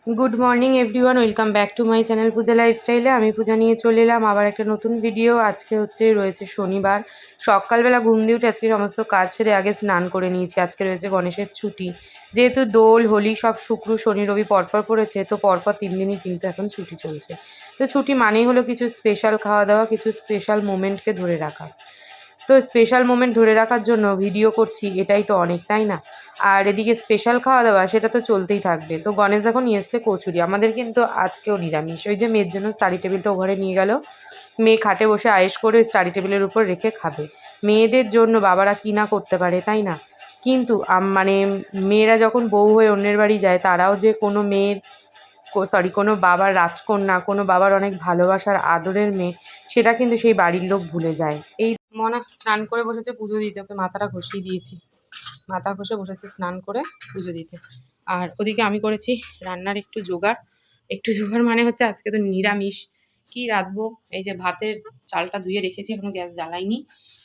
Good morning everyone, welcome back to my channel Puja লাইফস্টাইলে। আমি পূজা নিয়ে চলে এলাম আবার একটা নতুন ভিডিও। আজকে রয়েছে শনিবার। সকালবেলা ঘুম দিয়ে উঠে আজকে সমস্ত কাজ সেরে আগে স্নান করে নিয়েছি। আজকে রয়েছে গণেশের ছুটি, যেহেতু দোল হোলি সব শুক্র শনি রবি পরপর পড়েছে, তো পরপর 3 দিনই কিন্তু এখন ছুটি চলছে। তো ছুটি মানেই হলো কিছু স্পেশাল খাওয়া দাওয়া, কিছু স্পেশাল মোমেন্টকে ধরে রাখা। তো স্পেশাল মোমেন্ট ধরে রাখার জন্য ভিডিও করছি, এটাই তো অনেক, তাই না? আর এদিকে স্পেশাল খাওয়া দাওয়া সেটা তো চলতেই থাকবে। তো গণেশ দেখো নিয়ে এসছে কচুরি। আমাদের কিন্তু আজকেও নিরামিষ। ওই যে মেয়ের জন্য স্টাডি টেবিলটা ওভারে নিয়ে গেল, মেয়ে খাটে বসে আয়েশ করে স্টাডি টেবিলের উপর রেখে খাবে। মেয়েদের জন্য বাবারা কি না করতে পারে, তাই না? কিন্তু মানে মেয়েরা যখন বউ হয়ে অন্যের বাড়ি যায়, তারাও যে কোনো মেয়ের কোনো বাবার রাজকন্যা, কোনো বাবার অনেক ভালোবাসার আদরের মেয়ে, সেটা কিন্তু সেই বাড়ির লোক ভুলে যায়। এই মনা স্নান করে বসেছে পুজো দিতে, ওকে মাথাটা ঘষিয়ে দিয়েছি, মাথা ঘষে বসেছে স্নান করে পুজো দিতে। আর ওদিকে আমি করেছি রান্নার একটু জোগাড় মানে হচ্ছে আজকে তো নিরামিষ। কি রাঁধবো? এই যে ভাতের চালটা ধুয়ে রেখেছি, এখনো গ্যাস জ্বালাইনি।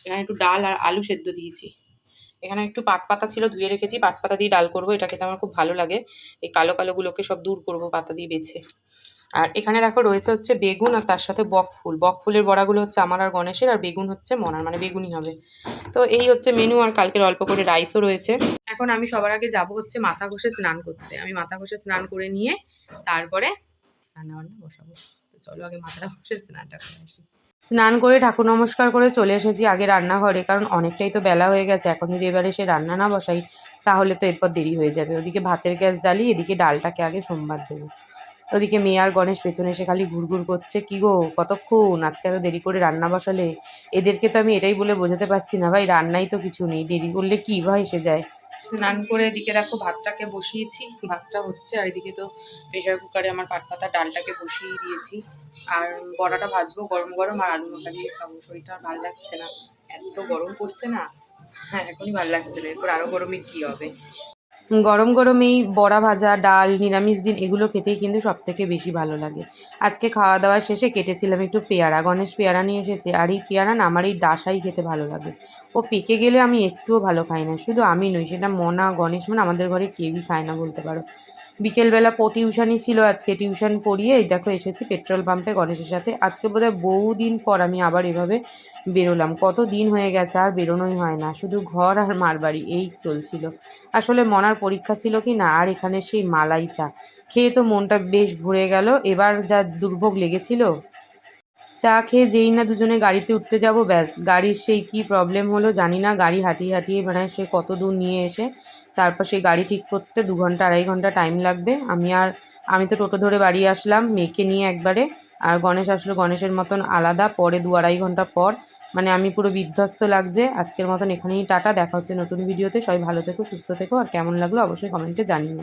এখানে একটু ডাল আর আলু সেদ্ধ দিয়েছি। এখানে একটু পাট পাতা ছিল, ধুয়ে রেখেছি। পাট পাতা দিয়ে ডাল করবো, এটা খেতে আমার খুব ভালো লাগে। এই কালো কালোগুলোকে সব দূর করবো পাতা দিয়ে বেছে। আর এখানে দেখো রয়েছে হচ্ছে বেগুন, আর তার সাথে বকফুল। বকফুলের বড়াগুলো হচ্ছে আমার আর গণেশের, আর বেগুন হচ্ছে মনার, মানে বেগুনই হবে। তো এই হচ্ছে মেনু। আর কালকের অল্প করে রাইসও রয়েছে। এখন আমি সবার আগে যাব হচ্ছে মাথা ঘষে স্নান করতে। আমি মাথা ঘষে স্নান করে নিয়ে তারপরে রান্নাবান্না বসাবো। তো চলো আগে মাথাটা ঘষে স্নানটা করে আসি। স্নান করে ঠাকুর নমস্কার করে চলে এসেছি আগে রান্নাঘরে, কারণ অনেকটাই তো বেলা হয়ে গেছে। এখন যদি এবারে সে রান্না না বসাই, তাহলে তো এরপর দেরি হয়ে যাবে। ওদিকে ভাতের গ্যাস জ্বালিয়ে এদিকে ডালটাকে আগে সোমবার দেবো। ওদিকে মেয়ে আর গণেশ পেছনে এসে খালি ঘুরঘুর করছে, কি গো কতক্ষণ, আজকে এত দেরি করে রান্না বসালে? এদেরকে তো আমি এটাই বলে বোঝাতে পারছি না, ভাই রান্নাই তো কিছু নেই, দেরি করলে কি ভাই এসে যায়। স্নান করে এদিকে দেখো ভাতটাকে বসিয়েছি, ভাতটা হচ্ছে। আর এদিকে তো প্রেশার কুকারে আমার পাট পাতা ডালটাকে বসিয়ে দিয়েছি। আর বড়াটা ভাজবো গরম গরম, আর আলু মাখা দিয়ে খাবো। শরীরটা আর ভালো লাগছে না, এত গরম পড়ছে না। হ্যাঁ, এখনই ভালো লাগছে না, এরপর আরও গরমে কী হবে। গরম গরম এই বড়া ভাজা, ডাল, নিরামিষ দিন এগুলো খেতেই কিন্তু সবথেকে বেশি ভালো লাগে। আজকে খাওয়া দাওয়া শেষে কেটেছিলাম একটু পেয়ারা। গণেশ পেয়ারা নিয়ে এসেছে, আর এই পেয়ারা না আমার এই ডাসাই খেতে ভালো লাগে। ও পেকে গেলে আমি একটুও ভালো খাই না। শুধু আমি নই, সেটা মনা, গণেশ, মানে আমাদের ঘরে কেউই খায় না বলতে পারো। বিকেলবেলা টিউশানই ছিল আজকে, টিউশন পড়িয়ে এই দেখো এসেছি পেট্রোল পাম্পে গণেশের সাথে। আজকে বোধহয় বহুদিন পর আমি আবার এভাবে বেরোলাম। কত দিন হয়ে গেছে, আর বেরোনোই হয় না, শুধু ঘর আর মার বাড়ি এই চলছিল। আসলে মনার পরীক্ষা ছিল কি না, আর এখানে সেই মালাই চা খেয়ে তো মনটা বেশ ভরে গেল। এবার যা দুর্ভোগ লেগেছিল, চা খেয়ে যেই না দুজনে গাড়িতে উঠতে যাব, ব্যাস গাড়ির সেই কি প্রবলেম হলো জানি না। গাড়ি হাঁটিয়ে হাঁটিয়ে মানে সে কত দূর নিয়ে এসে তারপর সেই গাড়ি ঠিক করতে 2 ঘন্টা 2.5 ঘন্টা টাইম লাগবে। আমি তো টোটো ধরে বাড়ি আসলাম মেয়েকে নিয়ে একবারে। আর গণেশ আসলো গণেশের মতন আলাদা পরে 2-2.5 ঘন্টা পর। মানে আমি পুরো বিধ্বস্ত লাগছে। আজকের মতন এখানেই টাটা, দেখা হচ্ছে নতুন ভিডিওতে। সবাই ভালো থেকো, সুস্থ থেকো, আর কেমন লাগলো অবশ্যই কমেন্টে জানিও।